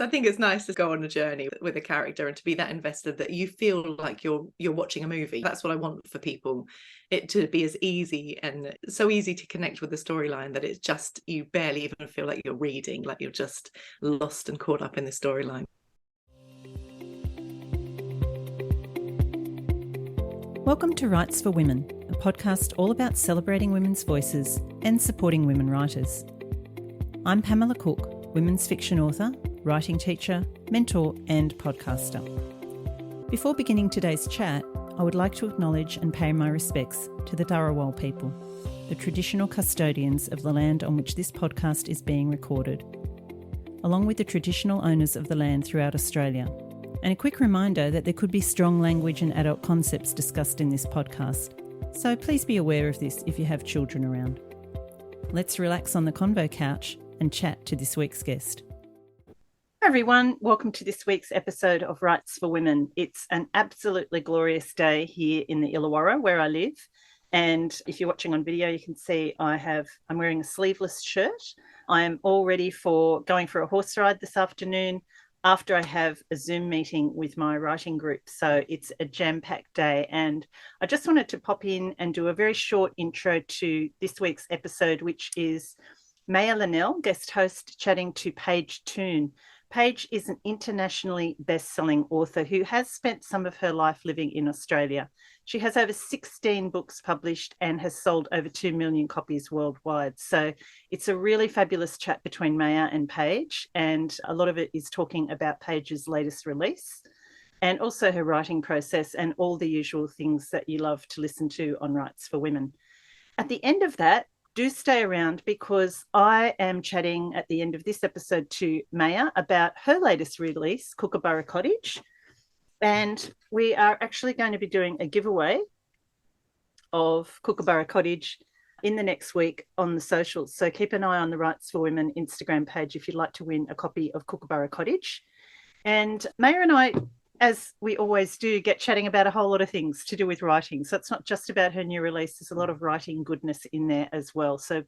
I think it's nice to go on a journey with a character and to be that invested that you feel like you're watching a movie. That's what I want for people, it to be as easy and so easy to connect with the storyline that it's just, you barely even feel like you're reading, like you're just lost and caught up in the storyline. Welcome to Writes for Women, a podcast all about celebrating women's voices and supporting women writers. I'm Pamela Cook, women's fiction author, writing teacher, mentor and podcaster. Before beginning today's chat, I would like to acknowledge and pay my respects to the Dharawal people, the traditional custodians of the land on which this podcast is being recorded, along with the traditional owners of the land throughout Australia. And a quick reminder that there could be strong language and adult concepts discussed in this podcast, so please be aware of this if you have children around. Let's relax on the Convo Couch and chat to this week's guest. Hi everyone, welcome to this week's episode of Writes for Women. It's an absolutely glorious day here in the Illawarra where I live. And if you're watching on video, you can see I'm wearing a sleeveless shirt. I am all ready for going for a horse ride this afternoon after I have a Zoom meeting with my writing group. So it's a jam-packed day. And I just wanted to pop in and do a very short intro to this week's episode, which is Maya Linnell, guest host, chatting to Paige Toon. Paige is an internationally best-selling author who has spent some of her life living in Australia. She has over 16 books published and has sold over 2 million copies worldwide. So it's a really fabulous chat between Maya and Paige, and a lot of it is talking about Paige's latest release and also her writing process and all the usual things that you love to listen to on Writes for Women. At the end of that, do stay around because I am chatting at the end of this episode to Maya about her latest release, Kookaburra Cottage. And we are actually going to be doing a giveaway of Kookaburra Cottage in the next week on the socials. So keep an eye on the Writes for Women Instagram page if you'd like to win a copy of Kookaburra Cottage. And Maya and I, as we always do, get chatting about a whole lot of things to do with writing. So it's not just about her new release. There's a lot of writing goodness in there as well. So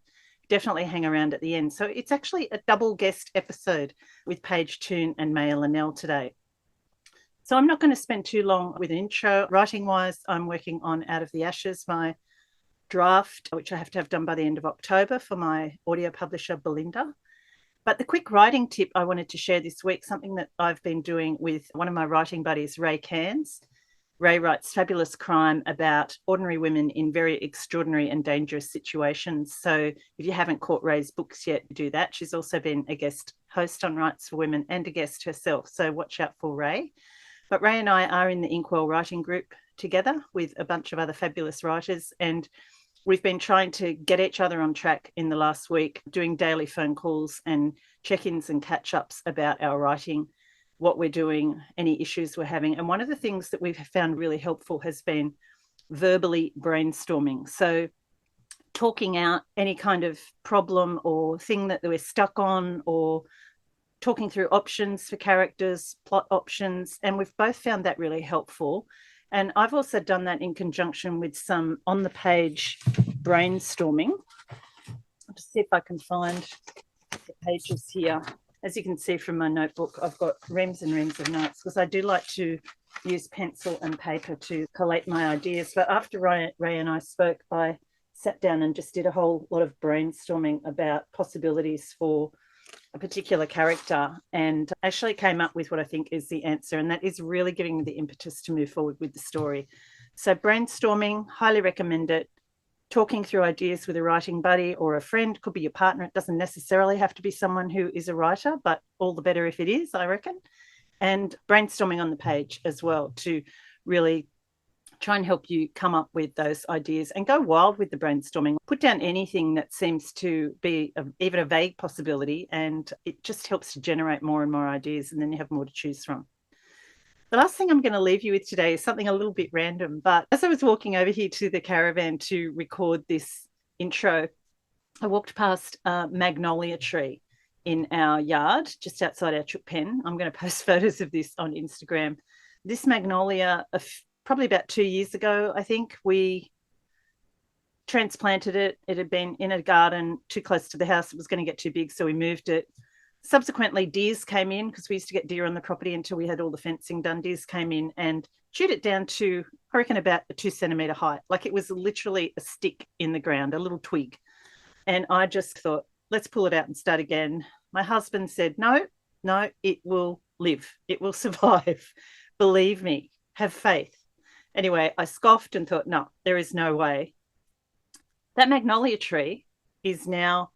definitely hang around at the end. So it's actually a double guest episode with Paige Toon and Maya Linnell today. So I'm not going to spend too long with an intro. Writing-wise, I'm working on Out of the Ashes, my draft, which I have to have done by the end of October for my audio publisher, Belinda. But the quick writing tip I wanted to share this week, something that I've been doing with one of my writing buddies, Ray Cairns. Ray writes fabulous crime about ordinary women in very extraordinary and dangerous situations. So if you haven't caught Ray's books yet, do that. She's also been a guest host on Writes for Women and a guest herself. So watch out for Ray. But Ray and I are in the Inkwell writing group together with a bunch of other fabulous writers, and we've been trying to get each other on track in the last week, doing daily phone calls and check-ins and catch-ups about our writing, what we're doing, any issues we're having. And one of the things that we've found really helpful has been verbally brainstorming. So talking out any kind of problem or thing that we're stuck on, or talking through options for characters, plot options. And we've both found that really helpful. And I've also done that in conjunction with some on-the-page brainstorming. I'll just see if I can find the pages here. As you can see from my notebook, I've got reams and reams of notes because I do like to use pencil and paper to collate my ideas. But after Ray and I spoke, I sat down and just did a whole lot of brainstorming about possibilities for a particular character, and actually came up with what I think is the answer, and that is really giving me the impetus to move forward with the story. So brainstorming, highly recommend it. Talking through ideas with a writing buddy or a friend, could be your partner. It doesn't necessarily have to be someone who is a writer, but all the better if it is, I reckon. And brainstorming on the page as well to really try and help you come up with those ideas and go wild with the brainstorming. Put down anything that seems to be even a vague possibility, and it just helps to generate more and more ideas, and then you have more to choose from. The last thing I'm going to leave you with today is something a little bit random, but as I was walking over here to the caravan to record this intro, I walked past a magnolia tree in our yard, just outside our chook pen. I'm going to post photos of this on Instagram. This magnolia, probably about 2 years ago, I think, we transplanted it. It had been in a garden too close to the house. It was going to get too big, so we moved it. Subsequently, deers came in because we used to get deer on the property until we had all the fencing done. Deers came in and chewed it down to, I reckon, about a 2 centimetre height. Like it was literally a stick in the ground, a little twig. And I just thought, let's pull it out and start again. My husband said, no, it will live. It will survive. Believe me, have faith. Anyway, I scoffed and thought, no, there is no way. That magnolia tree is now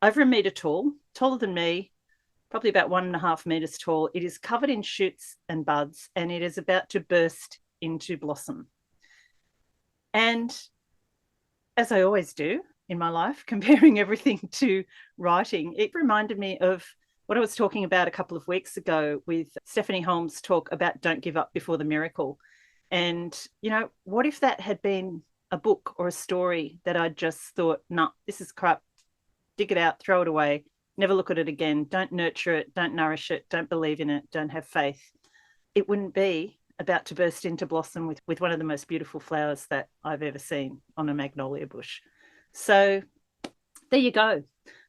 over a metre tall, taller than me, probably about 1.5 metres tall. It is covered in shoots and buds, and it is about to burst into blossom. And as I always do in my life, comparing everything to writing, it reminded me of what I was talking about a couple of weeks ago with Stephanie Holmes' talk about don't give up before the miracle. And, you know, what if that had been a book or a story that I just thought, nah, this is crap, dig it out, throw it away, never look at it again, don't nurture it, don't nourish it, don't believe in it, don't have faith. It wouldn't be about to burst into blossom with one of the most beautiful flowers that I've ever seen on a magnolia bush. So there you go.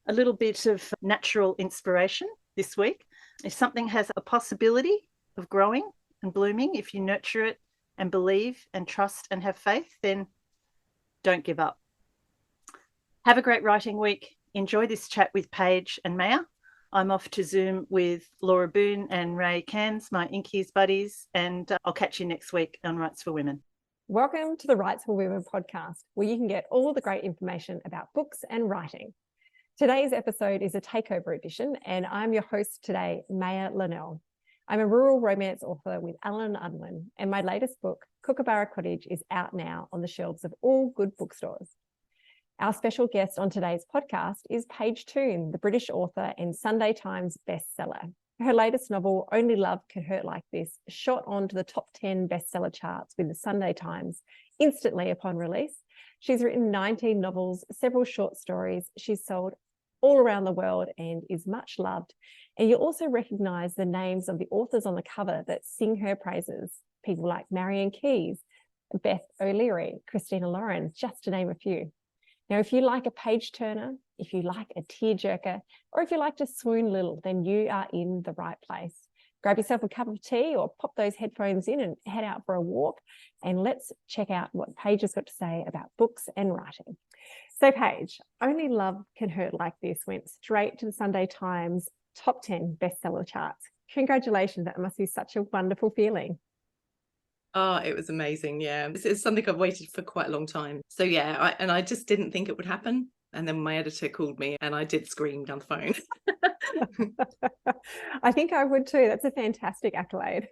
A little bit of natural inspiration this week. If something has a possibility of growing and blooming, if you nurture it and believe and trust and have faith, then don't give up. Have a great writing week. Enjoy this chat with Paige and Maya. I'm off to Zoom with Laura Boone and Ray Cairns, my Inkies buddies, and I'll catch you next week on Rights for Women. Welcome to the Rights for Women podcast, where you can get all the great information about books and writing. Today's episode is a takeover edition, and I'm your host today, Maya Linnell. I'm a rural romance author with Alan Unwin, and my latest book, Kookaburra Cottage, is out now on the shelves of all good bookstores. Our special guest on today's podcast is Paige Toon, the British author and Sunday Times bestseller. Her latest novel, Only Love Can Hurt Like This, shot onto the top 10 bestseller charts with the Sunday Times instantly upon release. She's written 19 novels, several short stories. She's sold all around the world and is much loved. And you'll also recognise the names of the authors on the cover that sing her praises. People like Marion Keyes, Beth O'Leary, Christina Lauren, just to name a few. Now, if you like a page turner, if you like a tearjerker, or if you like to swoon a little, then you are in the right place. Grab yourself a cup of tea or pop those headphones in and head out for a walk, and let's check out what Paige has got to say about books and writing. So Paige, Only Love Can Hurt Like This went straight to the Sunday Times top 10 bestseller charts. Congratulations, that must be such a wonderful feeling. Oh, it was amazing. Yeah, it's something I've waited for quite a long time. So yeah, I just didn't think it would happen. And then my editor called me and I did scream down the phone. I think I would too. That's a fantastic accolade.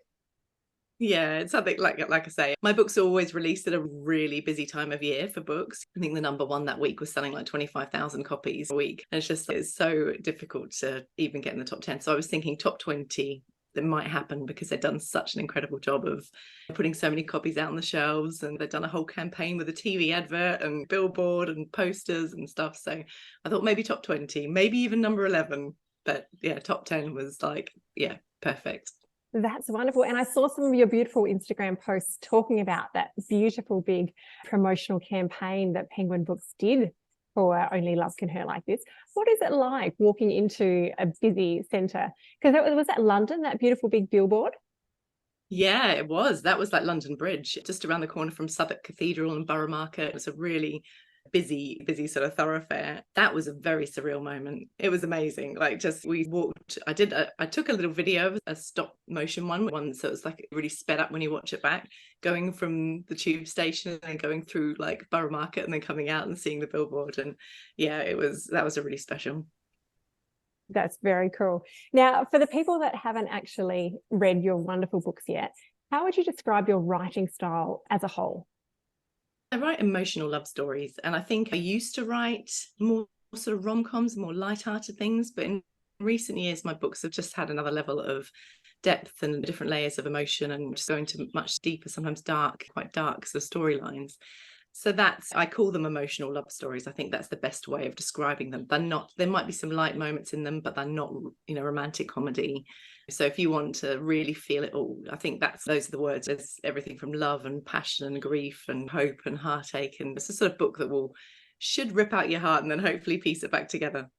Yeah, it's something like I say, my books are always released at a really busy time of year for books. I think the number one that week was selling like 25,000 copies a week. And it's so difficult to even get in the top 10. So I was thinking top 20 that might happen because they've done such an incredible job of putting so many copies out on the shelves, and they've done a whole campaign with a TV advert and billboard and posters and stuff. So I thought maybe top 20, maybe even number 11. But yeah, top 10 was like, yeah, perfect. That's wonderful. And I saw some of your beautiful Instagram posts talking about that beautiful big promotional campaign that Penguin Books did for Only Love Can Hurt Like This. What is it like walking into a busy centre? Because was that London, that beautiful big billboard? Yeah, it was. That was like London Bridge, just around the corner from Southwark Cathedral and Borough Market. It was a really busy sort of thoroughfare. That was a very surreal moment. It was amazing. Like, just we walked, I took a little video of a stop motion one, so it was like really sped up when you watch it back, going from the tube station and then going through like Borough Market and then coming out and seeing the billboard. And yeah, that was a really special. That's very cool. Now, for the people that haven't actually read your wonderful books yet, how would you describe your writing style as a whole? I write emotional love stories, and I think I used to write more sort of rom-coms, more light-hearted things, but in recent years my books have just had another level of depth and different layers of emotion and just going to much deeper, sometimes quite dark sort of storylines. So I call them emotional love stories. I think that's the best way of describing them. There might be some light moments in them, but they're not, romantic comedy. So if you want to really feel it all, I think those are the words. There's everything from love and passion and grief and hope and heartache. And it's a sort of book that should rip out your heart and then hopefully piece it back together.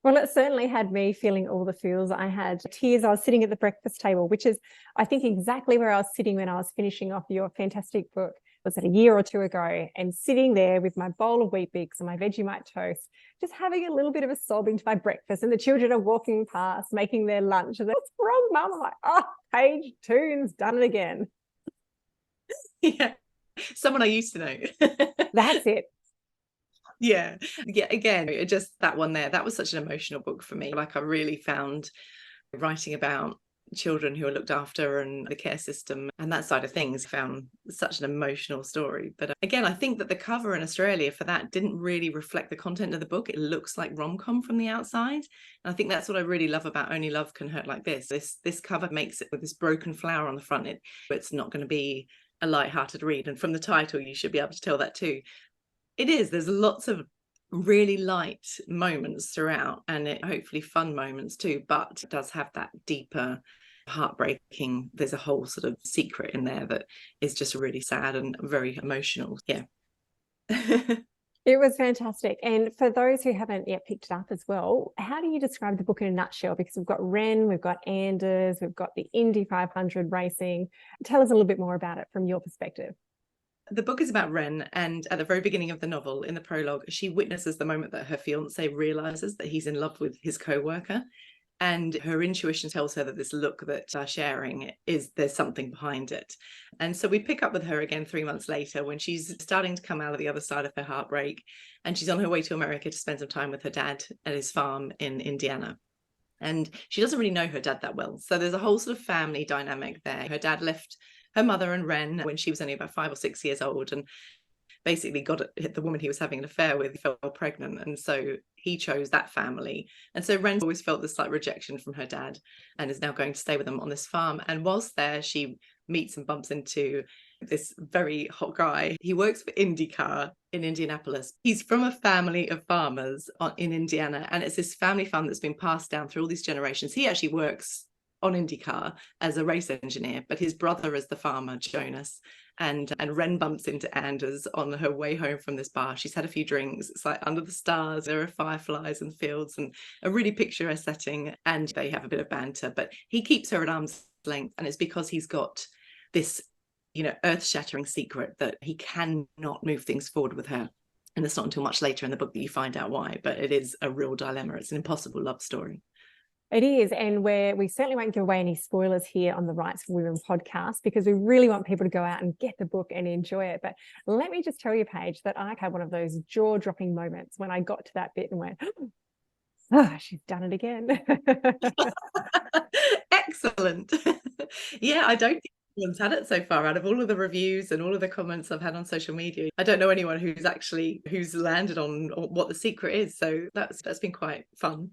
Well, it certainly had me feeling all the feels. I had tears. I was sitting at the breakfast table, which is, I think, exactly where I was sitting when I was finishing off your fantastic book. Was it a year or two ago? And sitting there with my bowl of Wheat Bix and my Vegemite toast, just having a little bit of a sob into my breakfast. And the children are walking past, making their lunch. And what's wrong, Mum? I'm like, oh, Paige Toon's done it again. Yeah, someone I used to know. That's it. Yeah. Again, just that one there, that was such an emotional book for me. Like, I really found writing about children who are looked after and the care system and that side of things, found such an emotional story. But again, I think that the cover in Australia for that didn't really reflect the content of the book. It looks like rom-com from the outside, and I think that's what I really love about Only Love Can Hurt Like This cover makes it with this broken flower on the front. It's not going to be a light-hearted read, and from the title you should be able to tell that too. It is. There's lots of really light moments throughout, and hopefully fun moments too, but it does have that deeper, heartbreaking, there's a whole sort of secret in there that is just really sad and very emotional. Yeah. It was fantastic. And for those who haven't yet picked it up as well, how do you describe the book in a nutshell? Because we've got Ren, we've got Anders, we've got the Indy 500 racing. Tell us a little bit more about it from your perspective. The book is about Ren, and at the very beginning of the novel, in the prologue, she witnesses the moment that her fiance realizes that he's in love with his co-worker, and her intuition tells her that this look that they're sharing is, there's something behind it. And so we pick up with her again 3 months later when she's starting to come out of the other side of her heartbreak, and she's on her way to America to spend some time with her dad at his farm in Indiana. And she doesn't really know her dad that well, so there's a whole sort of family dynamic there. Her dad left her mother and Ren when she was only about 5 or 6 years old, and basically got the woman he was having an affair with fell pregnant, and so he chose that family. And so Ren always felt this slight rejection from her dad, and is now going to stay with them on this farm. And whilst there, she meets and bumps into this very hot guy. He works for IndyCar in Indianapolis. He's from a family of farmers in Indiana, and it's this family farm that's been passed down through all these generations. He actually works on IndyCar as a race engineer, but his brother is the farmer, Jonas. And Ren bumps into Anders on her way home from this bar. She's had a few drinks. It's like under the stars, there are fireflies in the fields, and a really picturesque setting, and they have a bit of banter, but he keeps her at arm's length, and it's because he's got this, earth-shattering secret that he cannot move things forward with her. And it's not until much later in the book that you find out why, but it is a real dilemma. It's an impossible love story. It is, and we certainly won't give away any spoilers here on the Rights for Women podcast, because we really want people to go out and get the book and enjoy it. But let me just tell you, Paige, that I had one of those jaw-dropping moments when I got to that bit and went, oh, she's done it again. Excellent. Yeah, I don't think anyone's had it so far. Out of all of the reviews and all of the comments I've had on social media, I don't know anyone who's landed on what the secret is. So that's been quite fun.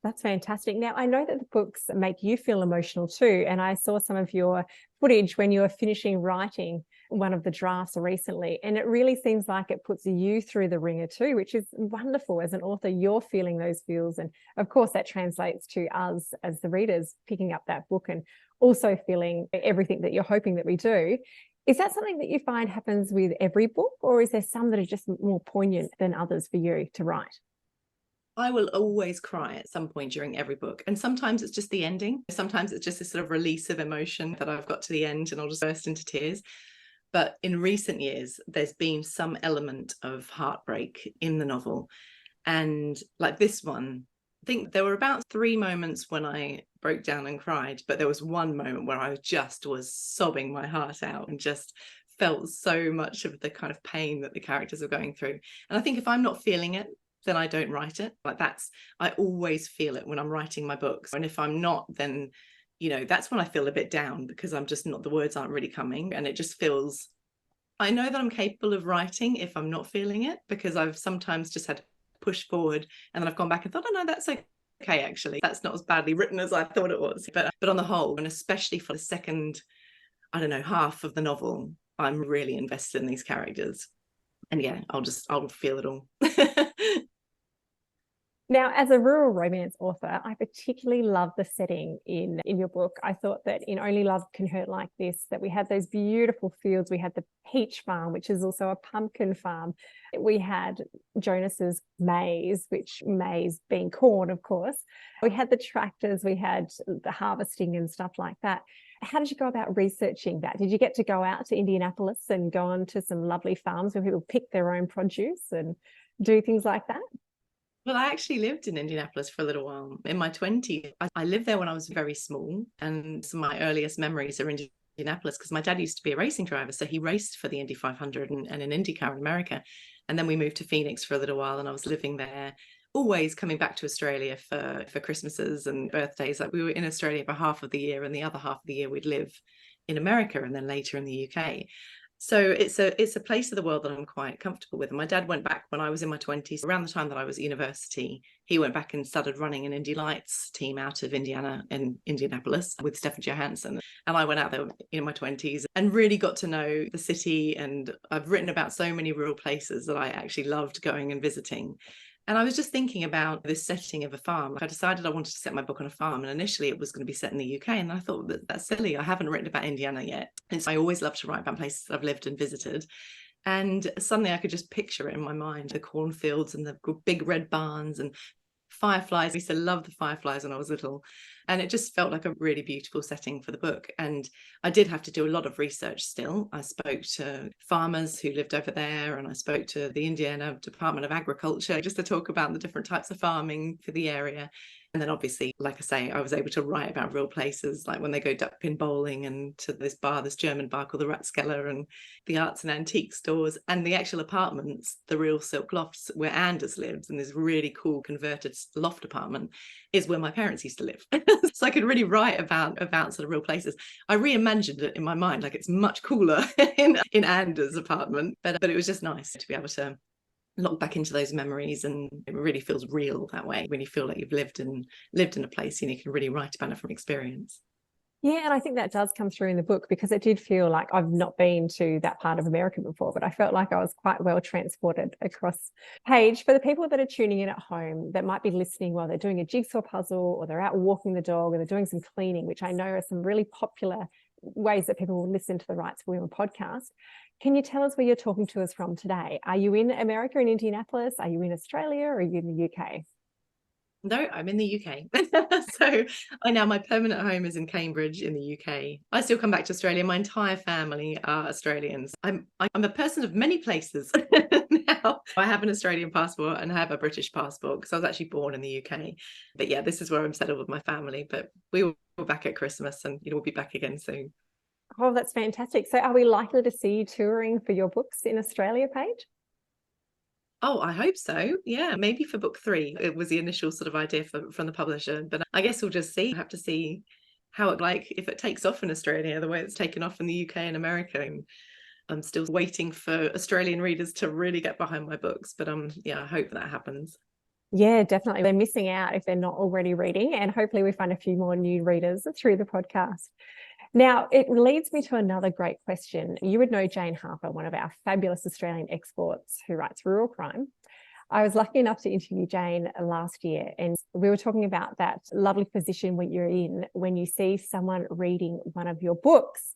That's fantastic. Now, I know that the books make you feel emotional too, and I saw some of your footage when you were finishing writing one of the drafts recently, and it really seems like it puts you through the ringer too, which is wonderful. As an author, you're feeling those feels, and of course that translates to us as the readers picking up that book and also feeling everything that you're hoping that we do. Is that something that you find happens with every book, or is there some that are just more poignant than others for you to write? I will always cry at some point during every book. And sometimes it's just the ending. Sometimes it's just a sort of release of emotion that I've got to the end and I'll just burst into tears. But in recent years, there's been some element of heartbreak in the novel. And like this one, I think there were about 3 moments when I broke down and cried, but there was one moment where I just was sobbing my heart out and just felt so much of the kind of pain that the characters are going through. And I think if I'm not feeling it, then I don't write it. I always feel it when I'm writing my books. And if I'm not, then, that's when I feel a bit down, because I'm just not, the words aren't really coming. And it just feels, I know that I'm capable of writing if I'm not feeling it, because I've sometimes just had to push forward and then I've gone back and thought, oh no, that's okay, actually. That's not as badly written as I thought it was. But on the whole, and especially for the second, half of the novel, I'm really invested in these characters. And yeah, I'll feel it all. Now, as a rural romance author, I particularly love the setting in your book. I thought that in Only Love Can Hurt Like This, that we had those beautiful fields. We had the peach farm, which is also a pumpkin farm. We had Jonas's maize, which maize being corn, of course. We had the tractors, we had the harvesting and stuff like that. How did you go about researching that? Did you get to go out to Indianapolis and go on to some lovely farms where people pick their own produce and do things like that? Well, I actually lived in Indianapolis for a little while in my 20s. I lived there when I was very small, and some of my earliest memories are in Indianapolis because my dad used to be a racing driver. So he raced for the Indy 500 and an IndyCar in America. And then we moved to Phoenix for a little while, and I was living there, always coming back to Australia for Christmases and birthdays. Like, we were in Australia for half of the year, and the other half of the year we'd live in America and then later in the UK. So it's a place of the world that I'm quite comfortable with. And my dad went back when I was in my 20s, around the time that I was at university. He went back and started running an Indy Lights team out of Indiana in Indianapolis with Stefan Johansson. And I went out there in my 20s and really got to know the city. And I've written about so many rural places that I actually loved going and visiting. And I was just thinking about this setting of a farm. I decided I wanted to set my book on a farm, and initially it was going to be set in the UK. And I thought that's silly. I haven't written about Indiana yet. And so I always love to write about places that I've lived and visited. And suddenly I could just picture it in my mind, the cornfields and the big red barns and fireflies. I used to love the fireflies when I was little. And it just felt like a really beautiful setting for the book. And I did have to do a lot of research still. I spoke to farmers who lived over there, and I spoke to the Indiana Department of Agriculture just to talk about the different types of farming for the area. And then obviously, like I say, I was able to write about real places, like when they go duck pin bowling and to this German bar called the Ratskeller, and the arts and antique stores, and the actual apartments, the real silk lofts where Anders lives, and this really cool converted loft apartment is where my parents used to live. So I could really write about sort of real places. I reimagined it in my mind, like it's much cooler in Anders' apartment, but it was just nice to be able to look back into those memories, and it really feels real that way. When you feel like you've lived in a place, you can really write about it from experience. Yeah, and I think that does come through in the book, because it did feel like I've not been to that part of America before, but I felt like I was quite well transported across. Paige, for the people that are tuning in at home that might be listening while they're doing a jigsaw puzzle, or they're out walking the dog, or they're doing some cleaning, which I know are some really popular ways that people will listen to the Rights for Women podcast. Can you tell us where you're talking to us from today? Are you in America, in Indianapolis? Are you in Australia, or are you in the UK? No, I'm in the UK. So my permanent home is in Cambridge in the UK. I still come back to Australia. My entire family are Australians. I'm a person of many places now. I have an Australian passport and I have a British passport because I was actually born in the UK. But yeah, this is where I'm settled with my family. But we were back at Christmas, and we'll be back again soon. Oh, that's fantastic. So are we likely to see you touring for your books in Australia, Paige? Oh, I hope so. Yeah, maybe for book 3. It was the initial sort of idea from the publisher, but I guess we'll just see. I have to see how if it takes off in Australia the way it's taken off in the UK and America. And I'm still waiting for Australian readers to really get behind my books, but I hope that happens. Yeah, definitely. They're missing out if they're not already reading, and hopefully we find a few more new readers through the podcast. Now, it leads me to another great question. You would know Jane Harper, one of our fabulous Australian exports who writes rural crime. I was lucky enough to interview Jane last year, and we were talking about that lovely position when you're in when you see someone reading one of your books.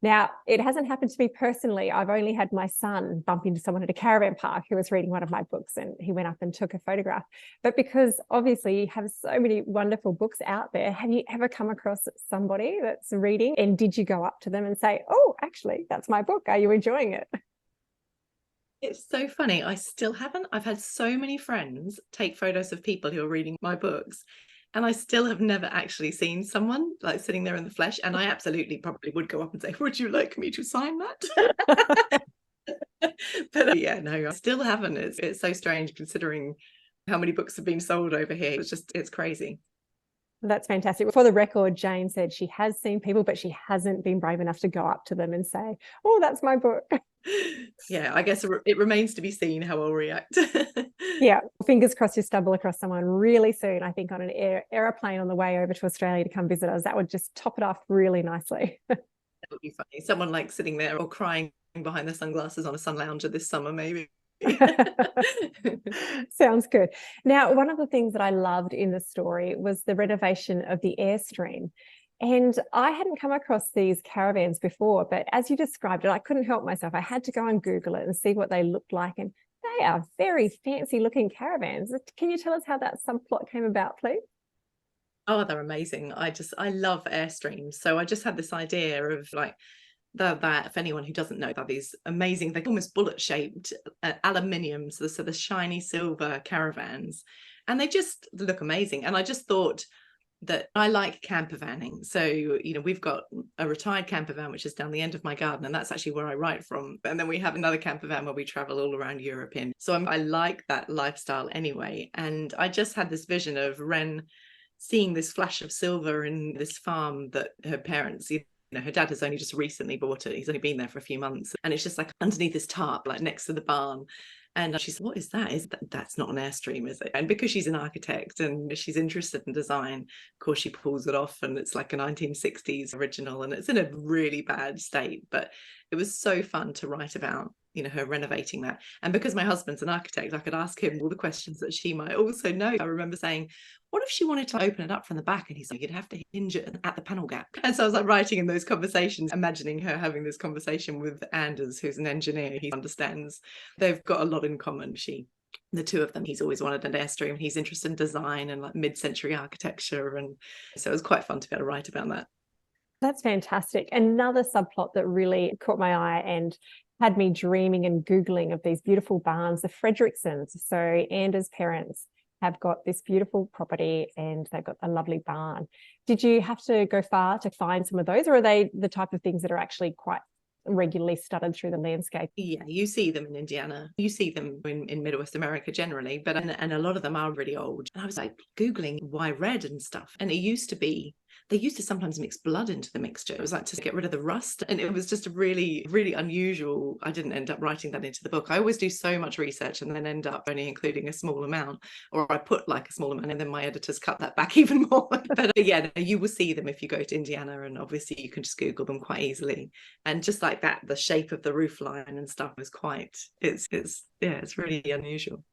Now, it hasn't happened to me personally. I've only had my son bump into someone at a caravan park who was reading one of my books, and he went up and took a photograph. But because obviously you have so many wonderful books out there, have you ever come across somebody that's reading, and did you go up to them and say, oh, actually, that's my book. Are you enjoying it? It's so funny. I still haven't. I've had so many friends take photos of people who are reading my books, and I still have never actually seen someone like sitting there in the flesh. And I absolutely probably would go up and say, would you like me to sign that? But no, I still haven't. It's so strange considering how many books have been sold over here. It's crazy. That's fantastic. For the record, Jane said she has seen people, but she hasn't been brave enough to go up to them and say, oh, that's my book. Yeah, I guess it remains to be seen how I'll react. Yeah, fingers crossed you stumble across someone really soon, I think on an aeroplane on the way over to Australia to come visit us. That would just top it off really nicely. That would be funny. Someone like sitting there or crying behind their sunglasses on a sun lounger this summer, maybe. Sounds good. Now, one of the things that I loved in the story was the renovation of the Airstream. And I hadn't come across these caravans before, but as you described it, I couldn't help myself. I had to go and Google it and see what they looked like. And they are very fancy looking caravans. Can you tell us how that subplot came about, please? Oh, they're amazing. I love Airstreams. So I just had this idea of like, that for anyone who doesn't know, that these amazing, they're almost bullet shaped aluminium, so the shiny silver caravans, and they just look amazing. And I just thought that I like camper vanning. So, you know, we've got a retired camper van, which is down the end of my garden, and that's actually where I write from. And then we have another camper van where we travel all around Europe in. So I like that lifestyle anyway. And I just had this vision of Ren seeing this flash of silver in this farm that her parents, you know, her dad has only just recently bought it. He's only been there for a few months. And it's just like underneath this tarp, like next to the barn. And she said, what is that? That's not an Airstream, is it? And because she's an architect and she's interested in design, of course, she pulls it off, and it's like a 1960s original, and it's in a really bad state. But it was so fun to write about, you know, her renovating that. And because my husband's an architect, I could ask him all the questions that she might also know. I remember saying, what if she wanted to open it up from the back? And he's like, you'd have to hinge it at the panel gap. And so I was like writing in those conversations, imagining her having this conversation with Anders, who's an engineer. He understands. They've got a lot in common. The two of them, he's always wanted an Airstream. He's interested in design and like mid-century architecture. And so it was quite fun to be able to write about that. That's fantastic. Another subplot that really caught my eye and had me dreaming and Googling of these beautiful barns, the Fredricksons. So Anders' parents have got this beautiful property and they've got a lovely barn. Did you have to go far to find some of those, or are they the type of things that are actually quite regularly studded through the landscape? Yeah, you see them in Indiana, you see them in Midwest America generally, but and a lot of them are really old. And I was like Googling why red and stuff, and they used to sometimes mix blood into the mixture. It was like to get rid of the rust. And it was just a really, really unusual. I didn't end up writing that into the book. I always do so much research and then end up only including a small amount, or I put like a small amount and then my editors cut that back even more. But yeah, you will see them if you go to Indiana, and obviously you can just Google them quite easily. And just like that, the shape of the roof line and stuff is it's really unusual.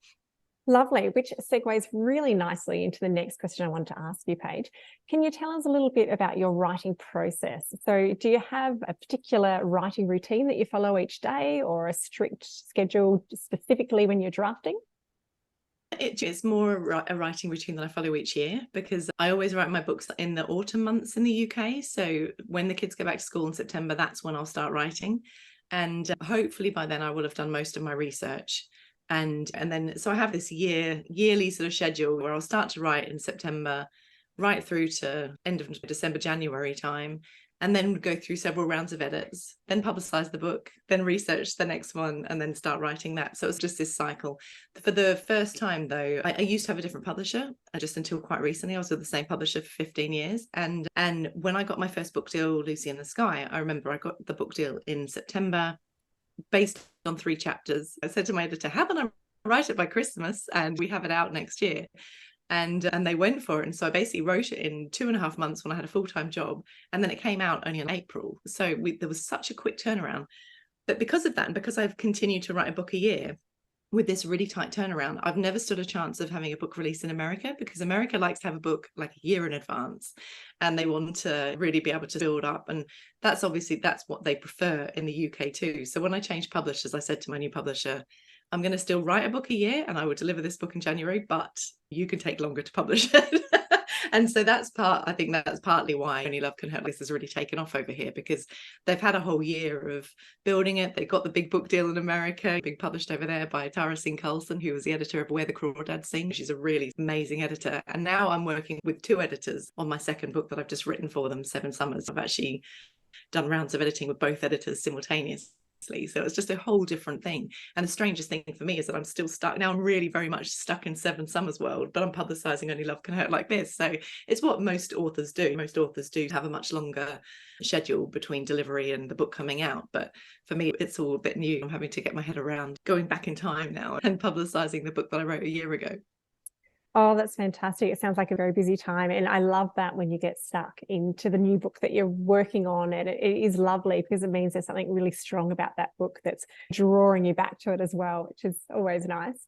Lovely, which segues really nicely into the next question I wanted to ask you, Paige. Can you tell us a little bit about your writing process? So do you have a particular writing routine that you follow each day, or a strict schedule specifically when you're drafting? It's more a writing routine that I follow each year, because I always write my books in the autumn months in the UK. So when the kids go back to school in September, that's when I'll start writing. And hopefully by then I will have done most of my research. And then so I have this yearly sort of schedule where I'll start to write in September right through to end of December, January time, and then go through several rounds of edits, then publicize the book, then research the next one, and then start writing that. So it's just this cycle. For the first time though, I used to have a different publisher, just until quite recently. I was with the same publisher for 15 years. And when I got my first book deal, Lucy in the Sky, I remember I got the book deal in September, based on 3 chapters. I said to my editor, how about I write it by Christmas and we have it out next year? And they went for it. And so I basically wrote it in 2.5 months when I had a full-time job, and then it came out only in April. So there was such a quick turnaround. But because of that, and because I've continued to write a book a year with this really tight turnaround, I've never stood a chance of having a book released in America, because America likes to have a book like a year in advance, and they want to really be able to build up. And that's what they prefer in the UK too. So when I changed publishers, I said to my new publisher, I'm going to still write a book a year and I will deliver this book in January, but you can take longer to publish it. And so I think that's partly why Only Love Can Hurt This has really taken off over here, because they've had a whole year of building it. They got the big book deal in America, being published over there by Tara Singh Carlson, who was the editor of Where the Crawdads Sing. She's a really amazing editor. And now I'm working with 2 editors on my second book that I've just written for them, 7 Summers. I've actually done rounds of editing with both editors simultaneously. So it's just a whole different thing. And the strangest thing for me is that I'm still stuck now. I'm really very much stuck in 7 Summers world, but I'm publicizing Only Love Can Hurt like this. So it's what most authors do. Most authors do have a much longer schedule between delivery and the book coming out. But for me, it's all a bit new. I'm having to get my head around going back in time now and publicizing the book that I wrote a year ago. Oh, that's fantastic. It sounds like a very busy time. And I love that when you get stuck into the new book that you're working on. And it is lovely because it means there's something really strong about that book that's drawing you back to it as well, which is always nice.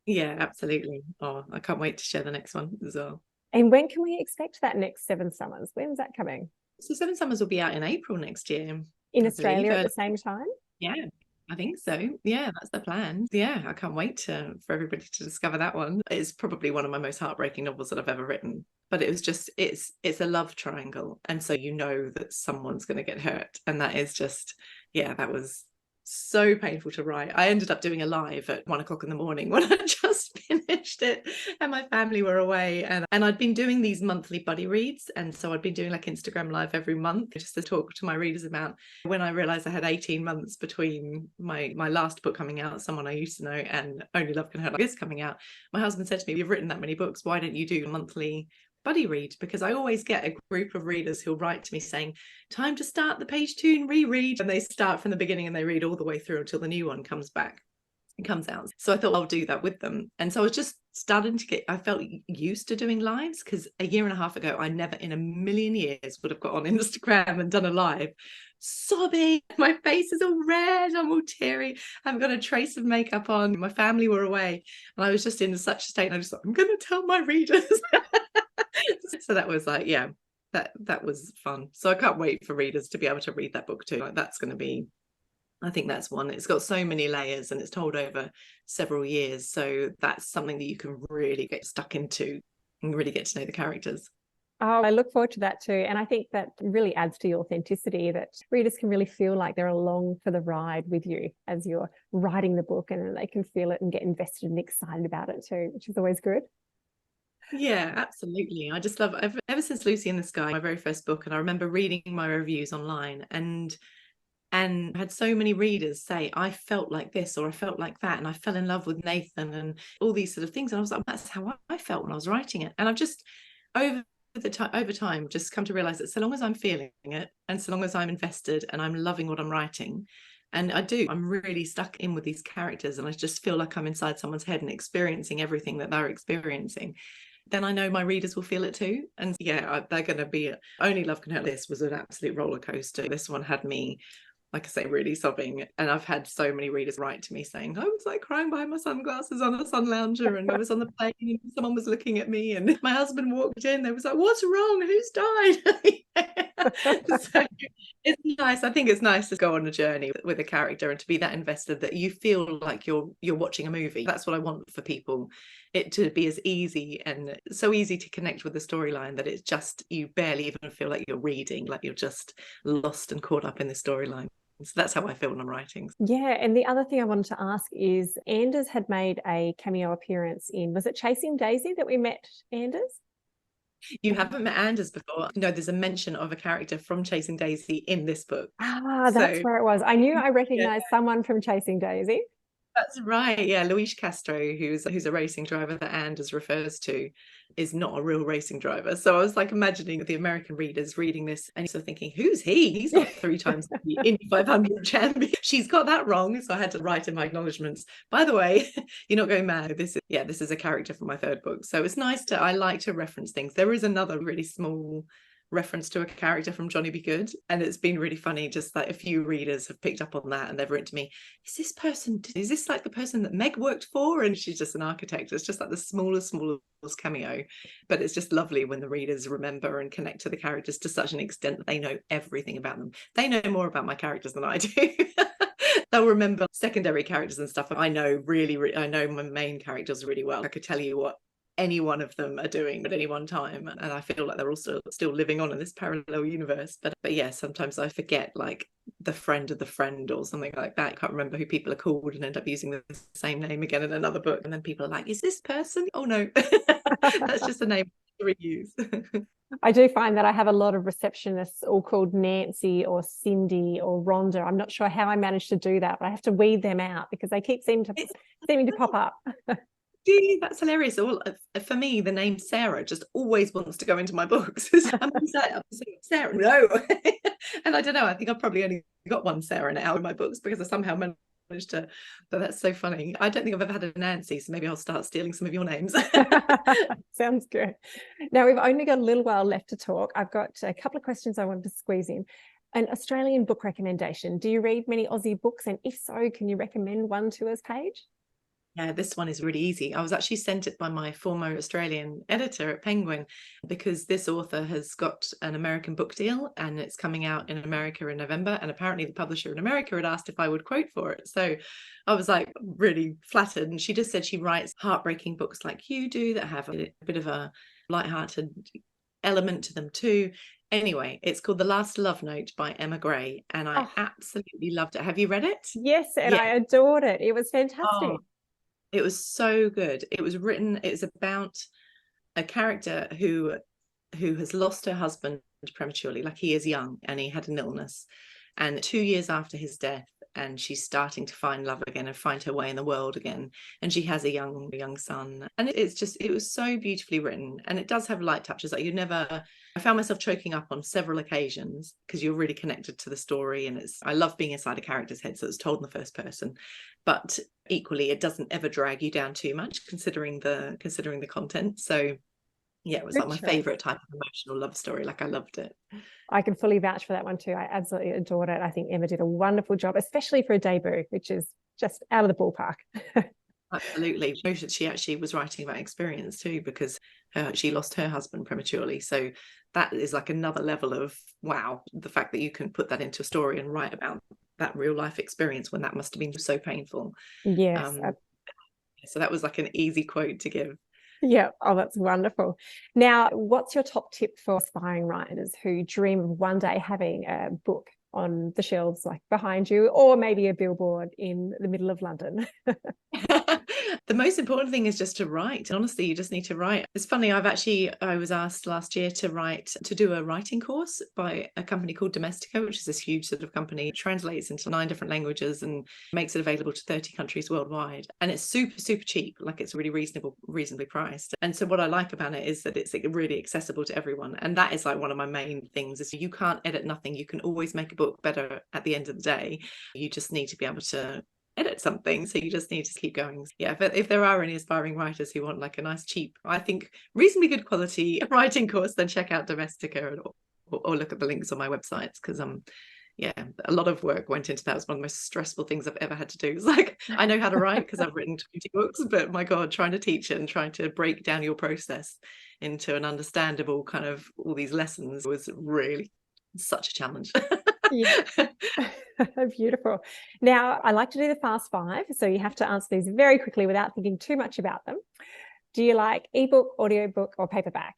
Yeah, absolutely. Oh, I can't wait to share the next one as well. And when can we expect that next Seven Summers? When's that coming? So Seven Summers will be out in April next year. In I Australia believe. at the same time? Yeah, I think so. Yeah, that's the plan. Yeah, I can't wait for everybody to discover that one. It's probably one of my most heartbreaking novels that I've ever written. But it was just, it's a love triangle. And so you know that someone's going to get hurt. And that is just, yeah, that was so painful to write. I ended up doing a live at 1:00 in the morning when I just finished it and my family were away, and I'd been doing these monthly buddy reads, and so I'd been doing like Instagram live every month just to talk to my readers about. When I realized I had 18 months between my last book coming out, Someone I Used to Know, and Only Love Can Hurt Like This coming out, my husband said to me, "You've written that many books, why don't you do a monthly buddy read?" Because I always get a group of readers who'll write to me saying, "Time to start the Paige Toon reread," and they start from the beginning and they read all the way through until the new one comes out. So I thought I'll do that with them. And so I was just starting to I felt used to doing lives, because a year and a half ago I never in a million years would have got on Instagram and done a live sobbing. My face is all red, I'm all teary, I haven't got a trace of makeup on, my family were away, and I was just in such a state, and I just thought, I'm going to tell my readers. So that was like, yeah, that was fun. So I can't wait for readers to be able to read that book too. Like, that's going to be, I think that's one, it's got so many layers and it's told over several years, so that's something that you can really get stuck into and really get to know the characters. Oh, I look forward to that too. And I think that really adds to your authenticity, that readers can really feel like they're along for the ride with you as you're writing the book, and they can feel it and get invested and excited about it too, which is always good. Yeah, absolutely. I just love, ever since Lucy in the Sky, my very first book, and I remember reading my reviews online and had so many readers say, I felt like this or I felt like that, and I fell in love with Nathan and all these sort of things. And I was like, that's how I felt when I was writing it. And I've just over time just come to realize that so long as I'm feeling it, and so long as I'm invested and I'm loving what I'm writing, and I'm really stuck in with these characters, and I just feel like I'm inside someone's head and experiencing everything that they're experiencing, then I know my readers will feel it too. And yeah, they're going to be, Only Love Can Hurt. This was an absolute roller coaster. This one had me, like I say, really sobbing. And I've had so many readers write to me saying, I was like crying behind my sunglasses on a sun lounger, and I was on the plane and someone was looking at me, and my husband walked in, they was like, what's wrong, who's died? So it's nice. I think it's nice to go on a journey with a character and to be that invested that you feel like you're watching a movie. That's what I want for people, it to be as easy and so easy to connect with the storyline that it's just, you barely even feel like you're reading, like you're just lost and caught up in the storyline. So that's how I feel when I'm writing. Yeah, and the other thing I wanted to ask is, Anders had made a cameo appearance in, was it Chasing Daisy that we met Anders? You haven't met Anders before? No, there's a mention of a character from Chasing Daisy in this book. Ah, that's where it was. I knew I recognized someone from Chasing Daisy. That's right. Yeah, Luis Castro, who's a racing driver that Anders refers to, is not a real racing driver. So I was like imagining the American readers reading this and sort of thinking, who's he? He's not 3 times the Indy 500 champion. She's got that wrong. So I had to write in my acknowledgements, by the way, you're not going mad. This is a character from my 3rd book. So it's nice I like to reference things. There is another really small reference to a character from Johnny Be Good, and it's been really funny, just like a few readers have picked up on that and they've written to me, is this like the person that Meg worked for, and she's just an architect. It's just like the smallest cameo, but it's just lovely when the readers remember and connect to the characters to such an extent that they know everything about them. They know more about my characters than I do. They'll remember secondary characters and stuff. I know I know my main characters really well. I could tell you what any one of them are doing at any one time, and I feel like they're also still living on in this parallel universe. But yeah, sometimes I forget, like, the friend of the friend or something like that. I can't remember who people are called and end up using the same name again in another book, and then people are like, is this person? Oh no. That's just the name we use. I do find that I have a lot of receptionists all called Nancy or Cindy or Rhonda. I'm not sure how I managed to do that, but I have to weed them out because they keep seeming to pop up. That's hilarious. Well, for me, the name Sarah just always wants to go into my books. I'm saying, Sarah, no. And I don't know, I think I've probably only got one Sarah now in my books because I somehow managed managed to, but that's so funny. I don't think I've ever had a Nancy, so maybe I'll start stealing some of your names. Sounds good. Now, we've only got a little while left to talk. I've got a couple of questions I wanted to squeeze in. An Australian book recommendation. Do you read many Aussie books? And if so, can you recommend one to us, Paige? Yeah, this one is really easy. I was actually sent it by my former Australian editor at Penguin, because this author has got an American book deal and it's coming out in America in November. And apparently the publisher in America had asked if I would quote for it. So I was like really flattered. And she just said she writes heartbreaking books like you do that have a bit of a lighthearted element to them too. Anyway, it's called The Last Love Note by Emma Gray, and I absolutely loved it. Have you read it? Yes, and I adored it. It was fantastic. It was so good. It's about a character who has lost her husband prematurely, like he is young and he had an illness. And 2 years after his death, and she's starting to find love again and find her way in the world again. And she has a young son. And it was so beautifully written. And it does have light touches. Like I found myself choking up on several occasions because you're really connected to the story. And I love being inside a character's head. So it's told in the first person. But equally, it doesn't ever drag you down too much considering the content. So yeah, it was like my favorite type of emotional love story. Like I loved it. I can fully vouch for that one too. I absolutely adored it. I think Emma did a wonderful job, especially for a debut, which is just out of the ballpark. Absolutely. She actually was writing about experience too, because she lost her husband prematurely. So that is like another level of wow, the fact that you can put that into a story and write about that real life experience when that must have been so painful. Yes. So that was like an easy quote to give. Yeah. Oh, that's wonderful. Now, what's your top tip for aspiring writers who dream of one day having a book on the shelves like behind you, or maybe a billboard in the middle of London? The most important thing is just to write. Honestly, you just need to write. It's funny, I was asked last year to do a writing course by a company called Domestica, which is this huge sort of company. It translates into 9 different languages and makes it available to 30 countries worldwide. And it's super, super cheap. Like it's really reasonably priced. And so what I like about it is that it's really accessible to everyone. And that is like one of my main things is you can't edit nothing. You can always make a book better at the end of the day. You just need to be able to edit something, so you just need to keep going. Yeah, but if there are any aspiring writers who want like a nice cheap, I think reasonably good quality writing course, then check out Domestica or look at the links on my websites, because yeah, a lot of work went into that. It was one of the most stressful things I've ever had to do. It's like I know how to write because I've written 20 books, but my God, trying to teach it and trying to break down your process into an understandable kind of all these lessons was really such a challenge. Yeah. Beautiful. Now, I like to do the fast 5, so you have to answer these very quickly without thinking too much about them. Do you like ebook, audiobook, or paperback?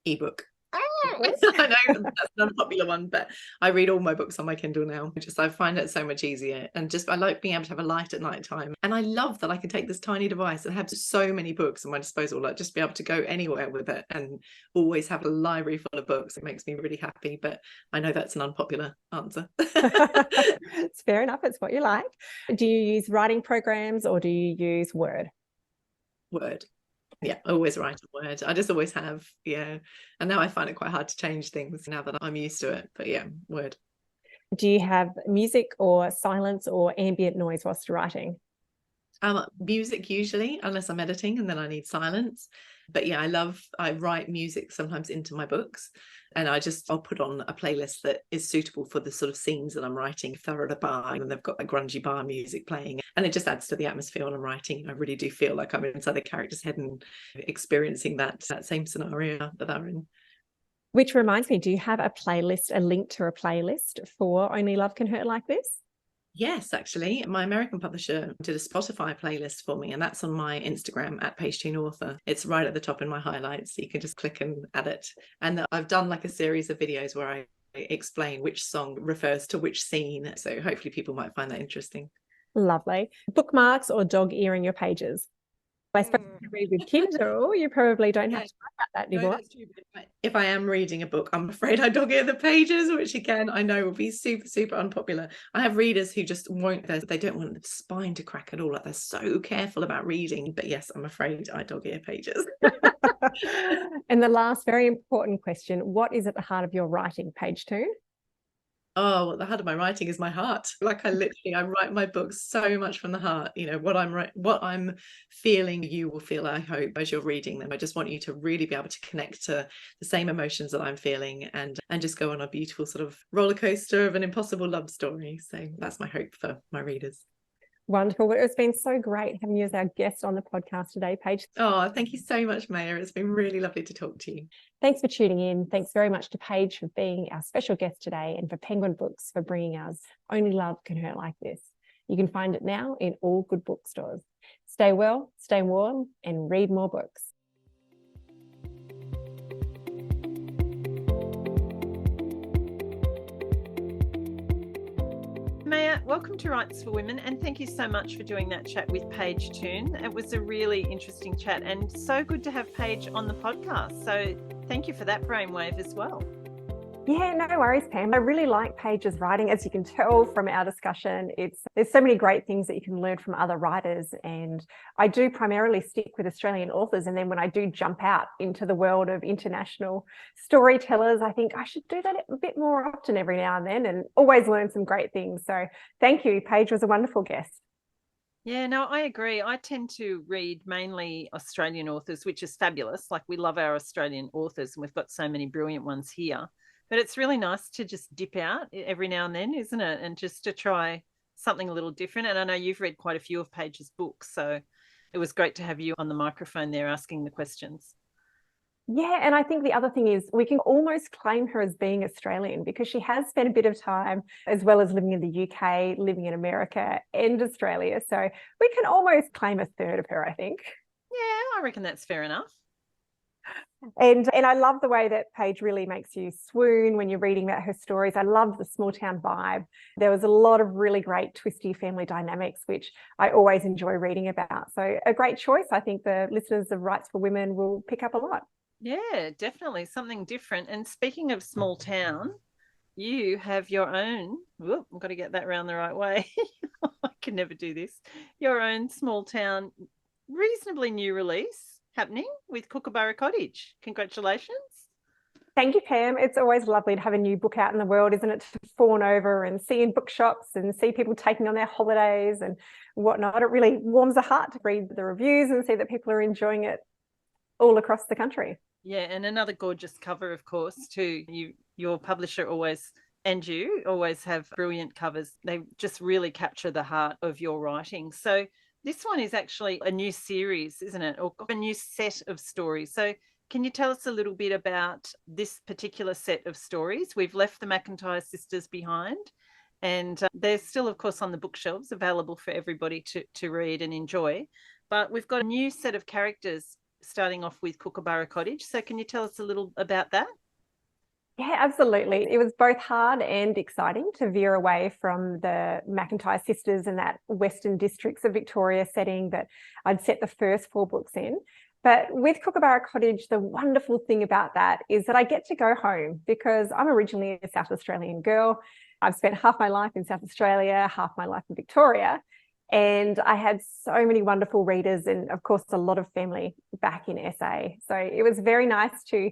Ebook. I know that's an unpopular one, but I read all my books on my Kindle now. I find it so much easier, and I like being able to have a light at night time. And I love that I can take this tiny device and have so many books at my disposal, like just be able to go anywhere with it and always have a library full of books. It makes me really happy, but I know that's an unpopular answer. It's fair enough. It's what you like. Do you use writing programs or do you use Word? Word. Yeah, I always write a Word. I just always have, yeah. And now I find it quite hard to change things now that I'm used to it. But yeah, Word. Do you have music or silence or ambient noise whilst writing? Music usually, unless I'm editing, and then I need silence. But yeah, I write music sometimes into my books, and I'll put on a playlist that is suitable for the sort of scenes that I'm writing. If they're at a bar and they've got like grungy bar music playing, and it just adds to the atmosphere when I'm writing. I really do feel like I'm inside the character's head and experiencing that same scenario that they're in. Which reminds me, do you have a link to a playlist for Only Love Can Hurt Like This? Yes, actually, my American publisher did a Spotify playlist for me, and that's on my Instagram at Paige Toon Author. It's right at the top in my highlights, so you can just click and add it. And I've done like a series of videos where I explain which song refers to which scene, so hopefully people might find that interesting. Lovely. Bookmarks or dog ear in your pages? I suppose if you read with Kindle, you probably don't have to worry about that anymore. No, if I am reading a book, I'm afraid I dog ear the pages, which again, I know will be super, super unpopular. I have readers who just they don't want the spine to crack at all. Like they're so careful about reading. But yes, I'm afraid I dog ear pages. And the last very important question, what is at the heart of your writing, Paige Toon? Oh, well, the heart of my writing is my heart. Like I write my books so much from the heart. You know, what I'm feeling, you will feel, I hope, as you're reading them. I just want you to really be able to connect to the same emotions that I'm feeling and just go on a beautiful sort of roller coaster of an impossible love story. So that's my hope for my readers. Wonderful. Well, it's been so great having you as our guest on the podcast today, Paige. Oh, thank you so much, Maya. It's been really lovely to talk to you. Thanks for tuning in. Thanks very much to Paige for being our special guest today, and for Penguin Books for bringing us Only Love Can Hurt Like This. You can find it now in all good bookstores. Stay well, stay warm, and read more books. Maya, welcome to Rights for Women, and thank you so much for doing that chat with Paige Toon. It was a really interesting chat, and so good to have Paige on the podcast. So thank you for that brainwave as well. Yeah, no worries, Pam. I really like Paige's writing. As you can tell from our discussion, there's so many great things that you can learn from other writers. And I do primarily stick with Australian authors. And then when I do jump out into the world of international storytellers, I think I should do that a bit more often every now and then, and always learn some great things. So thank you. Paige was a wonderful guest. Yeah, no, I agree. I tend to read mainly Australian authors, which is fabulous. Like, we love our Australian authors, and we've got so many brilliant ones here. But it's really nice to just dip out every now and then, isn't it? And just to try something a little different. And I know you've read quite a few of Paige's books, so it was great to have you on the microphone there asking the questions. Yeah, and I think the other thing is we can almost claim her as being Australian, because she has spent a bit of time, as well as living in the UK, living in America and Australia. So we can almost claim a third of her, I think. Yeah, I reckon that's fair enough. And I love the way that Paige really makes you swoon when you're reading about her stories. I love the small town vibe. There was a lot of really great twisty family dynamics, which I always enjoy reading about. So a great choice. I think the listeners of Rights for Women will pick up a lot. Yeah, definitely something different. And speaking of small town, you have your own, whoop, I've got to get that round the right way. I can never do this. Your own small town, reasonably new release happening with Kookaburra Cottage. Congratulations. Thank you, Pam. It's always lovely to have a new book out in the world, isn't it? To fawn over and see in bookshops and see people taking on their holidays and whatnot. It really warms the heart to read the reviews and see that people are enjoying it all across the country. Yeah, and another gorgeous cover, of course, too. Your publisher always, and you always have brilliant covers. They just really capture the heart of your writing. So this one is actually a new series, isn't it? Or a new set of stories. So can you tell us a little bit about this particular set of stories? We've left the McIntyre sisters behind, and they're still, of course, on the bookshelves, available for everybody to read and enjoy. But we've got a new set of characters starting off with Kookaburra Cottage. So can you tell us a little about that? Yeah, absolutely. It was both hard and exciting to veer away from the McIntyre sisters and that Western districts of Victoria setting that I'd set the first 4 books in. But with Kookaburra Cottage, the wonderful thing about that is that I get to go home, because I'm originally a South Australian girl. I've spent half my life in South Australia, half my life in Victoria. And I had so many wonderful readers and, of course, a lot of family back in SA. So it was very nice to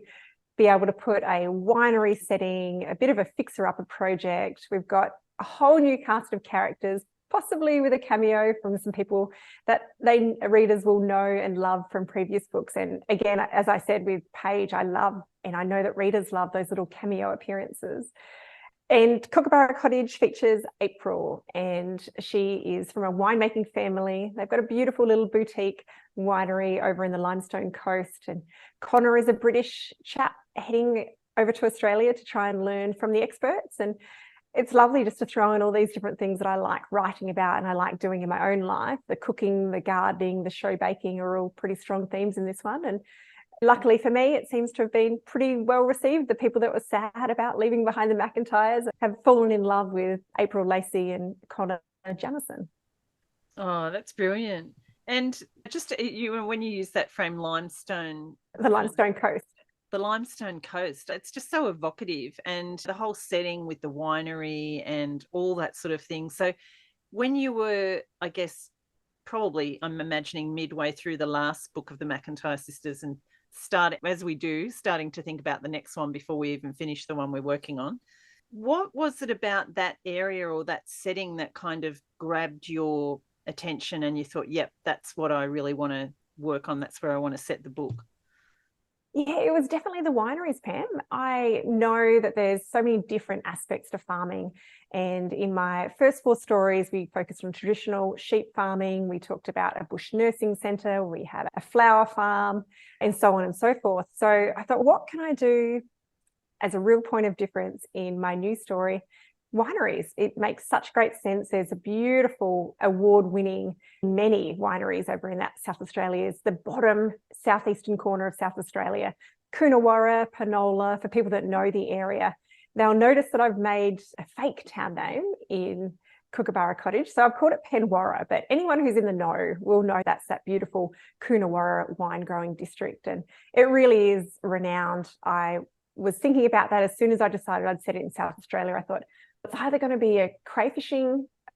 be able to put a winery setting, a bit of a fixer-upper project. We've got a whole new cast of characters, possibly with a cameo from some people that readers will know and love from previous books. And again, as I said with Paige, I love, and I know that readers love, those little cameo appearances. And Kookaburra Cottage features April, and she is from a winemaking family. They've got a beautiful little boutique winery over in the Limestone Coast. And Connor is a British chap heading over to Australia to try and learn from the experts. And it's lovely just to throw in all these different things that I like writing about and I like doing in my own life. The cooking, the gardening, the show baking are all pretty strong themes in this one. And luckily for me, it seems to have been pretty well received. The people that were sad about leaving behind the McIntyres have fallen in love with April Lacey and Connor Jamison. Oh, that's brilliant. And just when you use that frame, limestone. The Limestone Coast. The Limestone Coast, it's just so evocative, and the whole setting with the winery and all that sort of thing. So when you were, I guess, probably, I'm imagining midway through the last book of the McIntyre sisters and starting to think about the next one before we even finish the one we're working on, What was it about that area or that setting that kind of grabbed your attention and you thought, yep, that's what I really want to work on. That's where I want to set the book? Yeah, it was definitely the wineries, Pam. I know that there's so many different aspects to farming. And in my first 4 stories, we focused on traditional sheep farming. We talked about a bush nursing centre. We had a flower farm and so on and so forth. So I thought, what can I do as a real point of difference in my new story? Wineries. It makes such great sense. There's a beautiful award-winning many wineries over in that South Australia. It's the bottom southeastern corner of South Australia, Coonawarra, Panola, for people that know the area. They'll notice that I've made a fake town name in Kookaburra Cottage. So I've called it Penwarra, but anyone who's in the know will know that's that beautiful Coonawarra wine growing district. And it really is renowned. I was thinking about that as soon as I decided I'd set it in South Australia. I thought, it's either going to be a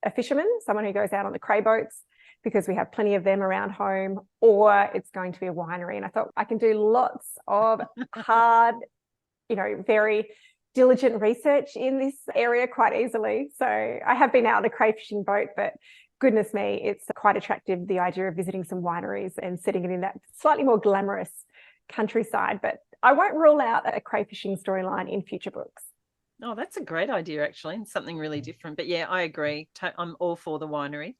fisherman, someone who goes out on the cray boats, because we have plenty of them around home, or it's going to be a winery. And I thought I can do lots of hard, very diligent research in this area quite easily. So I have been out on a cray fishing boat, but goodness me, it's quite attractive, the idea of visiting some wineries and setting it in that slightly more glamorous countryside. But I won't rule out a cray fishing storyline in future books. Oh, that's a great idea, actually, and something really different. But yeah, I agree. I'm all for the winery.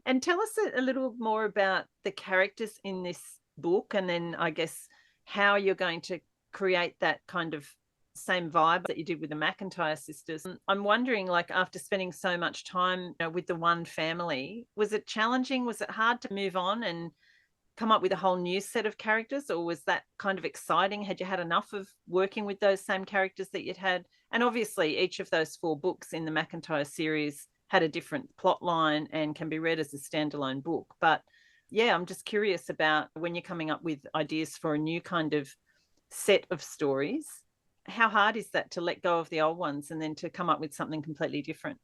And tell us a little more about the characters in this book, and then I guess how you're going to create that kind of same vibe that you did with the McIntyre sisters. I'm wondering, like, after spending so much time with the one family, was it challenging? Was it hard to move on and come up with a whole new set of characters, or was that kind of exciting? Had you had enough of working with those same characters that you'd had? And obviously each of those 4 books in the McIntyre series had a different plot line and can be read as a standalone book. But yeah, I'm just curious about when you're coming up with ideas for a new kind of set of stories, how hard is that to let go of the old ones and then to come up with something completely different?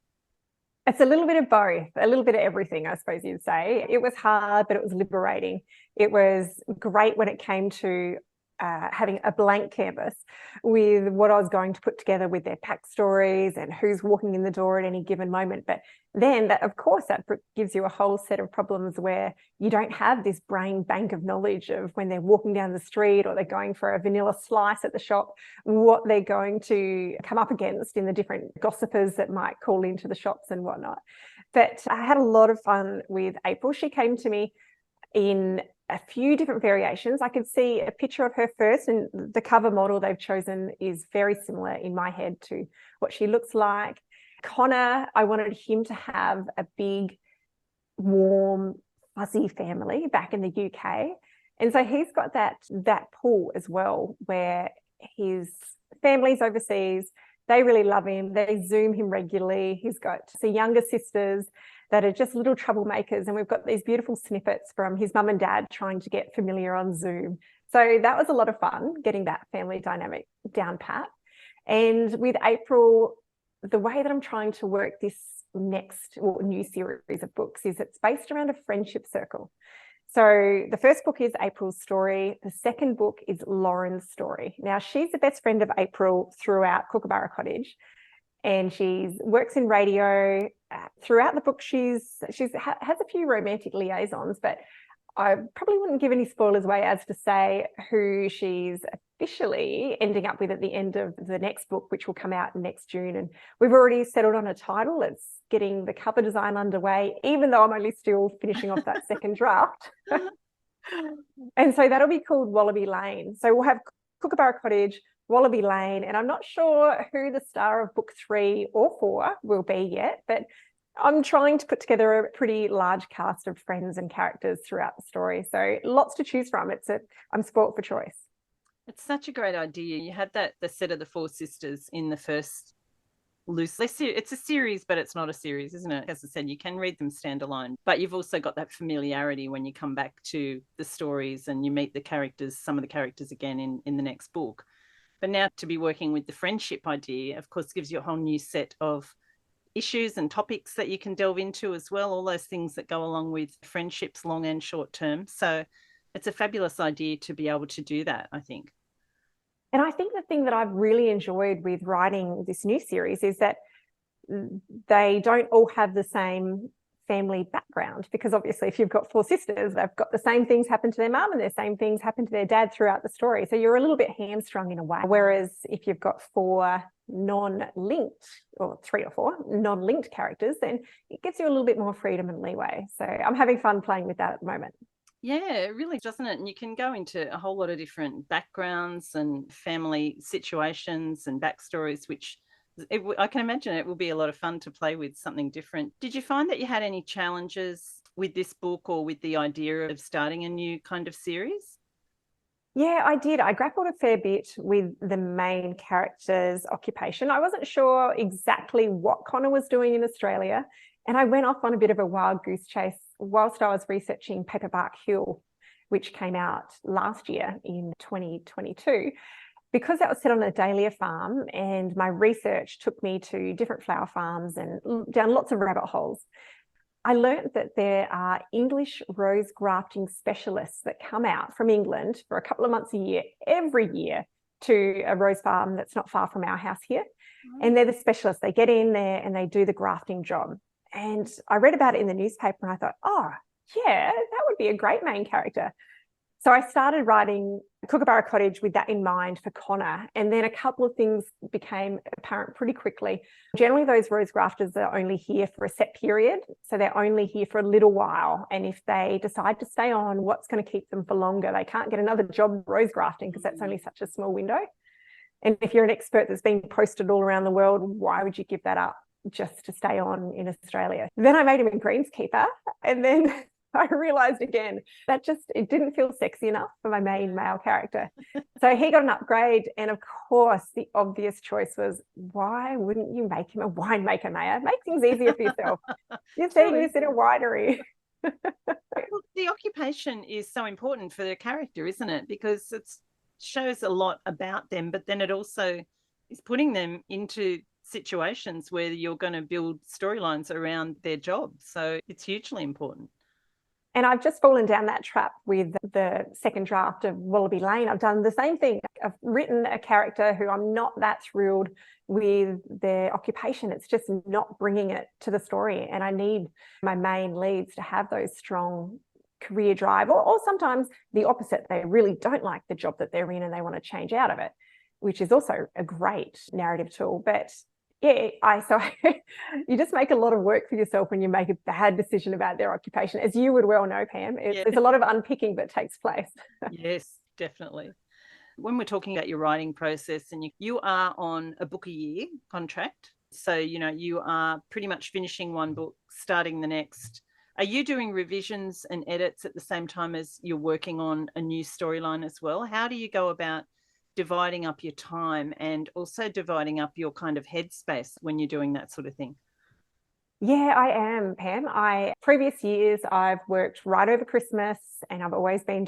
It's a little bit of both, a little bit of everything, I suppose you'd say. It was hard, but it was liberating. It was great when it came to having a blank canvas with what I was going to put together with their pack stories and who's walking in the door at any given moment. But then, that gives you a whole set of problems where you don't have this brain bank of knowledge of when they're walking down the street or they're going for a vanilla slice at the shop, what they're going to come up against in the different gossipers that might call into the shops and whatnot. But I had a lot of fun with April. She came to me in a few different variations. I could see a picture of her first, and the cover model they've chosen is very similar in my head to what she looks like. Connor, I wanted him to have a big, warm, fuzzy family back in the UK. And so he's got that pull as well, where his family's overseas. They really love him. They Zoom him regularly. He's got some younger sisters that are just little troublemakers. And we've got these beautiful snippets from his mum and dad trying to get familiar on Zoom. So that was a lot of fun, getting that family dynamic down pat. And with April, the way that I'm trying to work this next or new series of books is it's based around a friendship circle. So the first book is April's story. The second book is Lauren's story. Now, she's the best friend of April throughout Kookaburra Cottage, and she works in radio. Throughout the book, she has a few romantic liaisons, but I probably wouldn't give any spoilers away as to say who she's officially ending up with at the end of the next book, which will come out next June. And we've already settled on a title. It's getting the cover design underway, even though I'm only still finishing off that second draft. And so that'll be called Wallaby Lane. So we'll have Kookaburra Cottage, Wallaby Lane, and I'm not sure who the star of book 3 or 4 will be yet, but I'm trying to put together a pretty large cast of friends and characters throughout the story. So lots to choose from. I'm spoilt for choice. It's such a great idea. You had the set of the 4 sisters in the first loosely. It's a series, but it's not a series, isn't it? As I said, you can read them standalone, but you've also got that familiarity when you come back to the stories and you meet the characters, some of the characters again in the next book. But now to be working with the friendship idea, of course, gives you a whole new set of issues and topics that you can delve into as well, all those things that go along with friendships, long and short term. So it's a fabulous idea to be able to do that, I think. And I think the thing that I've really enjoyed with writing this new series is that they don't all have the same family background, because obviously if you've got 4 sisters, they've got the same things happen to their mum and the same things happen to their dad throughout the story. So you're a little bit hamstrung in a way. Whereas if you've got 4 non-linked, or 3 or 4 non-linked characters, then it gives you a little bit more freedom and leeway. So I'm having fun playing with that at the moment. Yeah, it really doesn't it? And you can go into a whole lot of different backgrounds and family situations and backstories, which I can imagine it will be a lot of fun to play with something different. Did you find that you had any challenges with this book or with the idea of starting a new kind of series? Yeah, I did. I grappled a fair bit with the main character's occupation. I wasn't sure exactly what Connor was doing in Australia, and I went off on a bit of a wild goose chase whilst I was researching Paperbark Hill, which came out last year in 2022. Because that was set on a dahlia farm, and my research took me to different flower farms and down lots of rabbit holes, I learned that there are English rose grafting specialists that come out from England for a couple of months a year, every year, to a rose farm that's not far from our house here. And they're the specialists. They get in there and they do the grafting job. And I read about it in the newspaper and I thought, oh, yeah, that would be a great main character. So I started writing Kookaburra Cottage with that in mind for Connor. And then a couple of things became apparent pretty quickly. Generally, those rose grafters are only here for a set period. So they're only here for a little while. And if they decide to stay on, what's going to keep them for longer? They can't get another job rose grafting because that's only such a small window. And if you're an expert that's being posted all around the world, why would you give that up just to stay on in Australia? Then I made him a greenskeeper, and then I realized again that it didn't feel sexy enough for my main male character. So he got an upgrade. And of course, the obvious choice was, why wouldn't you make him a winemaker, Maya? Make things easier for yourself. You're seeing this in a winery. Well, the occupation is so important for the character, isn't it? Because it shows a lot about them, but then it also is putting them into situations where you're going to build storylines around their job. So it's hugely important. And I've just fallen down that trap with the second draft of Wallaby Lane. I've done the same thing. I've written a character who I'm not that thrilled with their occupation. It's just not bringing it to the story. And I need my main leads to have those strong career drive, or sometimes the opposite. They really don't like the job that they're in and they want to change out of it, which is also a great narrative tool. But yeah, you just make a lot of work for yourself when you make a bad decision about their occupation, as you would well know, Pam. There's a lot of unpicking that takes place. Yes, definitely. When we're talking about your writing process, and you are on a book a year contract, so you are pretty much finishing one book, starting the next. Are you doing revisions and edits at the same time as you're working on a new storyline as well? How do you go about dividing up your time and also dividing up your kind of headspace when you're doing that sort of thing? Yeah, I am, Pam. Previous years, I've worked right over Christmas, and I've always been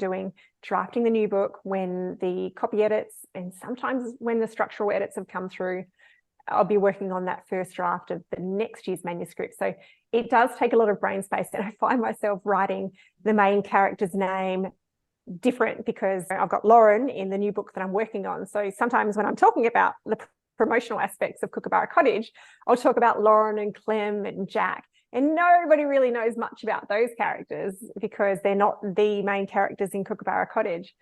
drafting the new book when the copy edits, and sometimes when the structural edits have come through, I'll be working on that first draft of the next year's manuscript. So it does take a lot of brain space, and I find myself writing the main character's name different because I've got Lauren in the new book that I'm working on. So sometimes when I'm talking about the promotional aspects of Kookaburra Cottage, I'll talk about Lauren and Clem and Jack, and nobody really knows much about those characters because they're not the main characters in Kookaburra Cottage.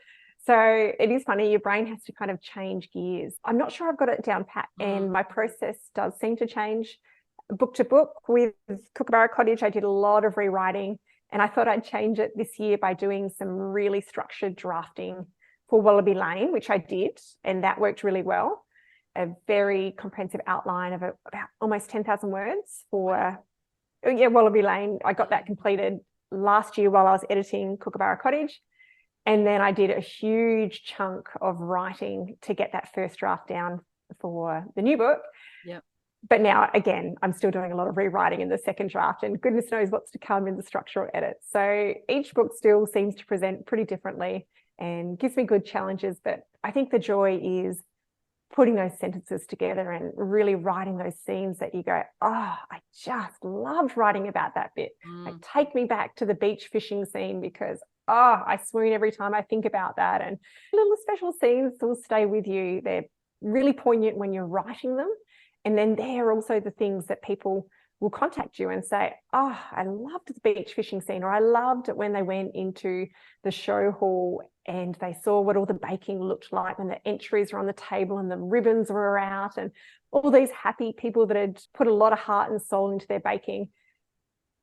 So it is funny, your brain has to kind of change gears. I'm not sure I've got it down pat, and my process does seem to change book to book. With Kookaburra Cottage, I did a lot of rewriting, and I thought I'd change it this year by doing some really structured drafting for Wallaby Lane, which I did, and that worked really well. A very comprehensive outline of about almost 10,000 words for Wallaby Lane. I got that completed last year while I was editing Kookaburra Cottage. And then I did a huge chunk of writing to get that first draft down for the new book. Yep. But now, again, I'm still doing a lot of rewriting in the second draft, and goodness knows what's to come in the structural edits. So each book still seems to present pretty differently and gives me good challenges. But I think the joy is putting those sentences together and really writing those scenes that you go, oh, I just loved writing about that bit. Like, take me back to the beach fishing scene because I swoon every time I think about that. And little special scenes will stay with you. They're really poignant when you're writing them. And then they're also the things that people will contact you and say, oh, I loved the beach fishing scene, or I loved it when they went into the show hall and they saw what all the baking looked like when the entries were on the table and the ribbons were out, and all these happy people that had put a lot of heart and soul into their baking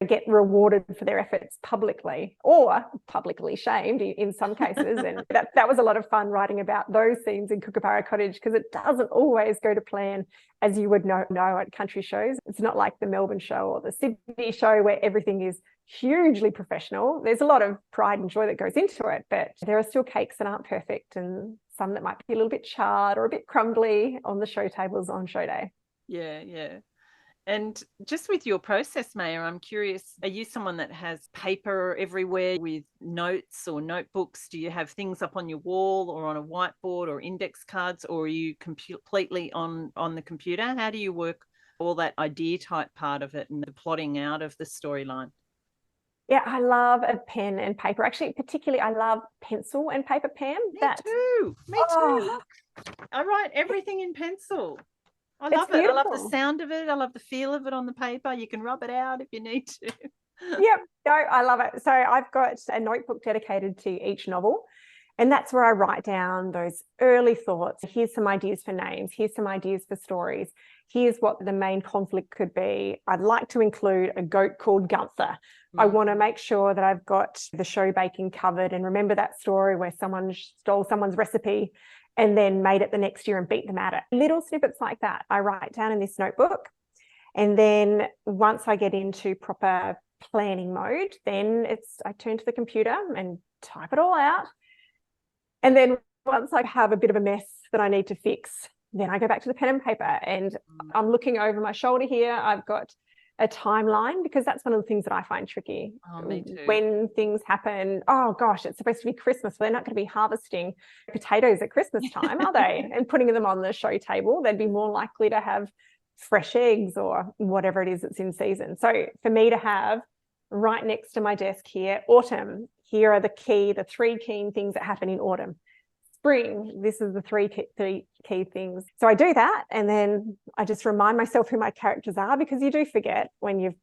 get rewarded for their efforts publicly, or publicly shamed in some cases. And that was a lot of fun writing about those scenes in Kookaburra Cottage, because it doesn't always go to plan, as you would know at country shows. It's not like the Melbourne show or the Sydney show where everything is hugely professional. There's a lot of pride and joy that goes into it, but there are still cakes that aren't perfect, and some that might be a little bit charred or a bit crumbly on the show tables on show day. Yeah. And just with your process, Maya, I'm curious, are you someone that has paper everywhere with notes or notebooks? Do you have things up on your wall or on a whiteboard or index cards, or are you completely on the computer? How do you work all that idea type part of it and the plotting out of the storyline? Yeah, I love a pen and paper. Actually, particularly, I love pencil and paper, Pam. Me too. Look, I write everything in pencil. I love it. Beautiful. I love the sound of it. I love the feel of it on the paper. You can rub it out if you need to. Yep. No, I love it. So I've got a notebook dedicated to each novel, and that's where I write down those early thoughts. Here's some ideas for names. Here's some ideas for stories. Here's what the main conflict could be. I'd like to include a goat called Gunther. I want to make sure that I've got the show baking covered, and remember that story where someone stole someone's recipe and then made it the next year and beat them at it. Little snippets like that I write down in this notebook. And then once I get into proper planning mode, then I turn to the computer and type it all out. And then once I have a bit of a mess that I need to fix, then I go back to the pen and paper, and I'm looking over my shoulder here. I've got a timeline, because that's one of the things that I find tricky. Oh, me too. When things happen, oh gosh, it's supposed to be Christmas. Well, they're not going to be harvesting potatoes at Christmas time, are they? And putting them on the show table. They'd be more likely to have fresh eggs or whatever it is that's in season. So for me to have right next to my desk here, autumn, here are the three key things that happen in autumn. Spring, this is the three key things. So I do that, and then I just remind myself who my characters are, because you do forget when you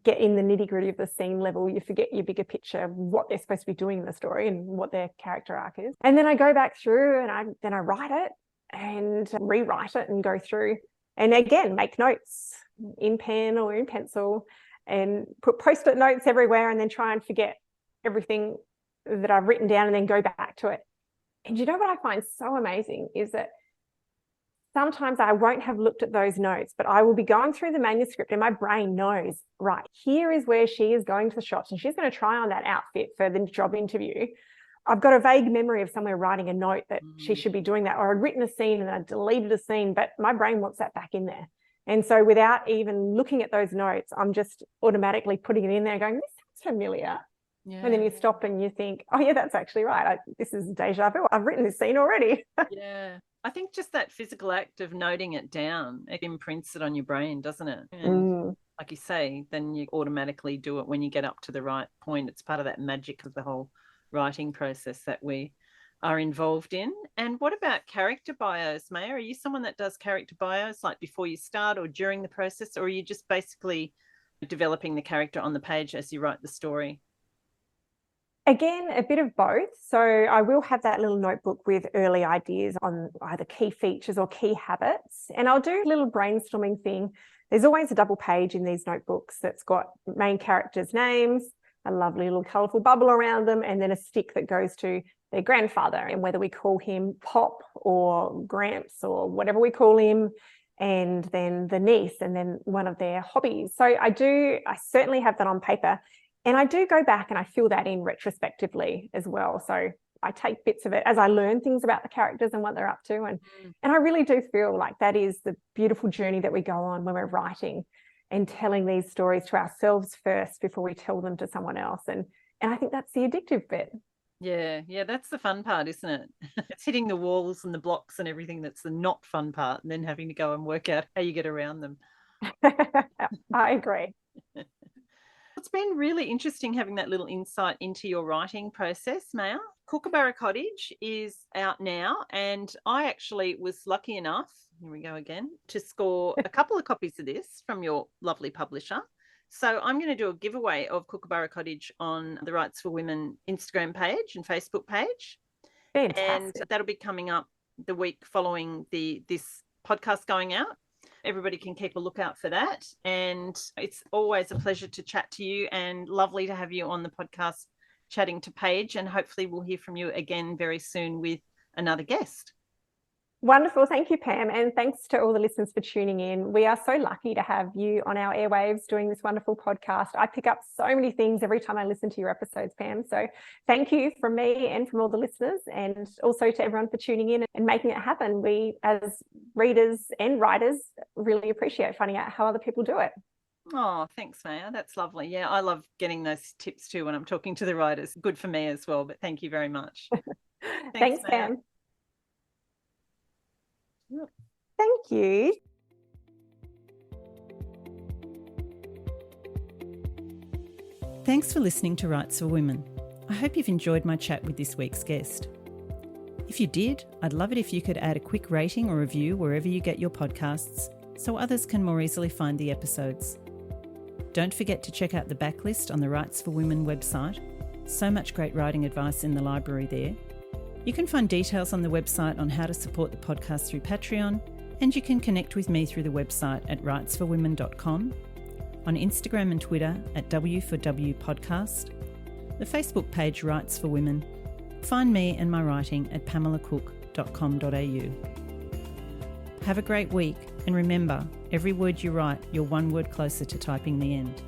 get in the nitty-gritty of the scene level, you forget your bigger picture of what they're supposed to be doing in the story and what their character arc is. And then I go back through and I write it and rewrite it and go through, and again make notes in pen or in pencil, and put post-it notes everywhere, and then try and forget everything that I've written down and then go back to it. And you know what I find so amazing is that sometimes I won't have looked at those notes, but I will be going through the manuscript and my brain knows, right, here is where she is going to the shops and she's going to try on that outfit for the job interview. I've got a vague memory of somewhere writing a note that she should be doing that, or I'd written a scene and I deleted a scene, but my brain wants that back in there. And so without even looking at those notes, I'm just automatically putting it in there going, this sounds familiar. Yeah. And then you stop and you think, oh yeah, that's actually right. This is deja vu. I've written this scene already. Yeah. I think just that physical act of noting it down, it imprints it on your brain, doesn't it? And like you say, then you automatically do it when you get up to the right point. It's part of that magic of the whole writing process that we are involved in. And what about character bios, Maya? Are you someone that does character bios like before you start or during the process, or are you just basically developing the character on the page as you write the story? Again, a bit of both. So I will have that little notebook with early ideas on either key features or key habits. And I'll do a little brainstorming thing. There's always a double page in these notebooks that's got main characters' names, a lovely little colourful bubble around them, and then a stick that goes to their grandfather, and whether we call him Pop or Gramps or whatever we call him, and then the niece, and then one of their hobbies. So I certainly have that on paper. And I do go back and I fill that in retrospectively as well. So I take bits of it as I learn things about the characters and what they're up to. And I really do feel like that is the beautiful journey that we go on when we're writing and telling these stories to ourselves first before we tell them to someone else. And I think that's the addictive bit. Yeah, that's the fun part, isn't it? It's hitting the walls and the blocks and everything that's the not fun part, and then having to go and work out how you get around them. I agree. Let's it's been really interesting having that little insight into your writing process, Maya. Kookaburra Cottage is out now, and I actually was lucky enough, here we go again, to score a couple of copies of this from your lovely publisher. So I'm going to do a giveaway of Kookaburra Cottage on the Rights for Women Instagram page and Facebook page. Fantastic. And that'll be coming up the week following this podcast going out. Everybody can keep a lookout for that. And it's always a pleasure to chat to you, and lovely to have you on the podcast chatting to Paige. And hopefully we'll hear from you again very soon with another guest. Wonderful. Thank you, Pam. And thanks to all the listeners for tuning in. We are so lucky to have you on our airwaves doing this wonderful podcast. I pick up so many things every time I listen to your episodes, Pam. So thank you from me and from all the listeners, and also to everyone for tuning in and making it happen. We, as readers and writers, really appreciate finding out how other people do it. Oh, thanks, Maya. That's lovely. Yeah, I love getting those tips too when I'm talking to the writers. Good for me as well, but thank you very much. Thanks, Pam. Thank you. Thanks for listening to Rights for Women. I hope you've enjoyed my chat with this week's guest. If you did, I'd love it if you could add a quick rating or review wherever you get your podcasts, so others can more easily find the episodes. Don't forget to check out the backlist on the Rights for Women website. So much great writing advice in the library there. You can find details on the website on how to support the podcast through Patreon, and you can connect with me through the website at rightsforwomen.com, on Instagram and Twitter at W4W Podcast, the Facebook page Rights for Women. Find me and my writing at pamelacook.com.au. Have a great week, and remember, every word you write, you're one word closer to typing the end.